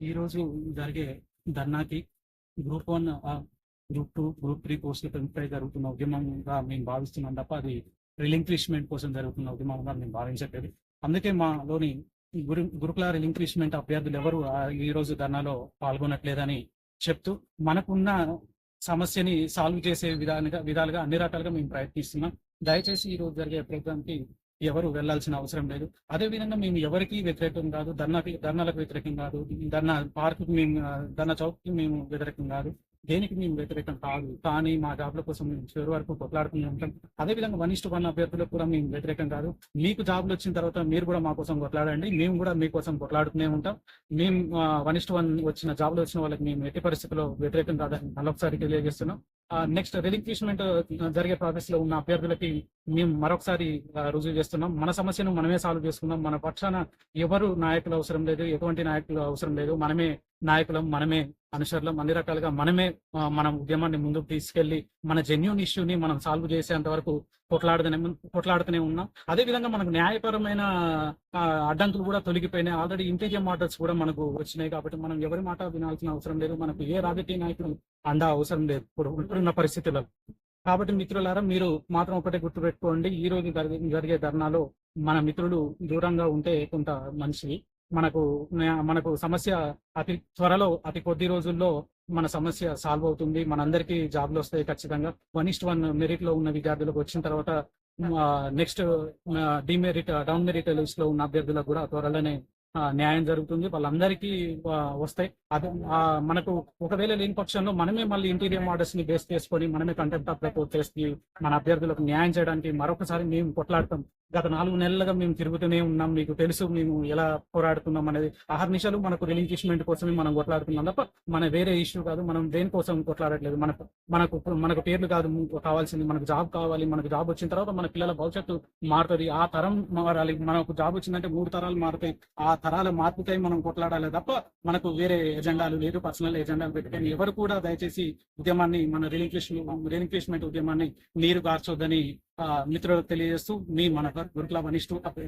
ఈరోజు జరిగే ధర్నాకి group 1, group 2, group 3 పోస్టుల పెంపుపై జరుగుతున్న ఉద్యమంగా మేము భావిస్తున్నాం తప్ప అది రిలింక్విష్మెంట్ కోసం జరుగుతున్న ఉద్యమంగా మేము భావించట్లేదు. అందుకే మాలోని గురుకుల రిలింక్విష్మెంట్ అభ్యర్థులు ఎవరు ఈ రోజు ధర్నాలో పాల్గొనట్లేదని చెప్తూ మనకున్న సమస్యని సాల్వ్ చేసే విధాలుగా అన్ని రకాలుగా మేము ప్రయత్నిస్తున్నాం. దయచేసి ఈ రోజు జరిగే ప్రోగ్రామ్కి ఎవరు వెళ్లాల్సిన అవసరం లేదు. అదే విధంగా మేము ఎవరికి వ్యతిరేకం కాదు, ధర్నాలకు వ్యతిరేకం కాదు, ధర్నా పార్క్ మేము ధర్నా చౌక్ కి మేము వ్యతిరేకం కాదు, దేనికి మేము వ్యతిరేకం కాదు. కానీ మా జాబ్ల కోసం మేము చివరి వరకు కొట్లాడుతూనే ఉంటాం. అదేవిధంగా 1:1 అభ్యర్థులకు కూడా మేము వ్యతిరేకం కాదు. మీకు జాబ్లు వచ్చిన తర్వాత మీరు కూడా మా కోసం కొట్లాడండి, మేము కూడా మీకోసం కొట్లాడుతూనే ఉంటాం. మేము 1:1 జాబ్లు వచ్చిన వాళ్ళకి మేము ఎట్టి పరిస్థితుల్లో వ్యతిరేకం కాదని మరొకసారి తెలియజేస్తున్నాం. నెక్స్ట్ రిలింక్విష్మెంట్ జరిగే ప్రాసెస్ లో ఉన్న అభ్యర్థులకి మేము మరొకసారి రుజువు చేస్తున్నాం. మన సమస్యను మనమే సాల్వ్ చేసుకున్నాం. మన పక్షాన ఎవరు నాయకులు అవసరం లేదు, ఎటువంటి నాయకులు అవసరం లేదు. మనమే నాయకులం, మనమే అనుచరులం. అన్ని రకాలుగా మనమే మనం ఉద్యమాన్ని ముందుకు తీసుకెళ్లి మన జెన్యూన్ ఇష్యూని మనం సాల్వ్ చేసేంత వరకు కొట్లాడుతూనే ఉన్నాం. అదే విధంగా మనకు న్యాయపరమైన అడ్డంకులు కూడా తొలగిపోయినాయి. ఆల్రెడీ ఇంటీరియం ఆర్డర్స్ కూడా మనకు వచ్చినాయి. కాబట్టి మనం ఎవరి మాట వినాల్సిన అవసరం లేదు. మనకు ఏ రాజకీయ నాయకులు అండా అవసరం లేదు ఇప్పుడున్న పరిస్థితుల్లో. కాబట్టి మిత్రులారా, మీరు మాత్రం ఒకటే గుర్తుపెట్టుకోండి, ఈ రోజు జరిగే ధర్నాలో మన మిత్రులు దూరంగా ఉంటే కొంత మంచిది. మనకు సమస్య అతి త్వరలో, అతి కొద్ది రోజుల్లో మన సమస్య సాల్వ్ అవుతుంది. మనందరికీ జాబ్లు వస్తాయి ఖచ్చితంగా. 1:1 మెరిట్ లో ఉన్న విద్యార్థులకు వచ్చిన తర్వాత next demerit, down merit list లో ఉన్న అభ్యర్థులకు కూడా త్వరలోనే న్యాయం జరుగుతుంది. వాళ్ళందరికీ వస్తాయి. అది మనకు ఒకవేళ లేని పక్షంలో మనమే మళ్ళీ ఇంటీరియం ఆర్డర్స్ ని బేస్ చేసుకొని మనమే కంటెంప్ట్ ఆఫ్ కోర్ట్ చేసి మన అభ్యర్థులకు న్యాయం చేయడానికి మరొకసారి మేము కొట్లాడతాం. గత 4 నెలలుగా మేము తిరుగుతూనే ఉన్నాం. మీకు తెలుసు మేము ఎలా పోరాడుతున్నాం అనేది. నిమిషాలు మనకు రిలింక్విష్మెంట్ కోసమే మనం కొట్లాడుతున్నాం తప్ప మన వేరే ఇష్యూ కాదు. మనం దేనికోసం కొట్లాడట్లేదు. మనకు పేర్లు కాదు కావాల్సింది, మనకు జాబ్ కావాలి. మనకు జాబ్ వచ్చిన తర్వాత మన పిల్లల భవిష్యత్తు మారుతుంది. ఆ తరం మారాలి. మనకు జాబ్ వచ్చిందంటే 3 తరాలు మారుతాయి. ఆ తరాల మార్పుకై మనం కొట్లాడాలి తప్ప మనకు వేరే ఎజెండాలు లేదు, పర్సనల్ ఎజెండాలు పెట్టుకొని ఎవరు కూడా దయచేసి ఉద్యమాన్ని, మన రిలింక్విష్మెంట్ ఉద్యమాన్ని నీరు గార్చొద్దని మిత్రులకు తెలియజేస్తూ మీ మనోహర్, గురుకుల 1:2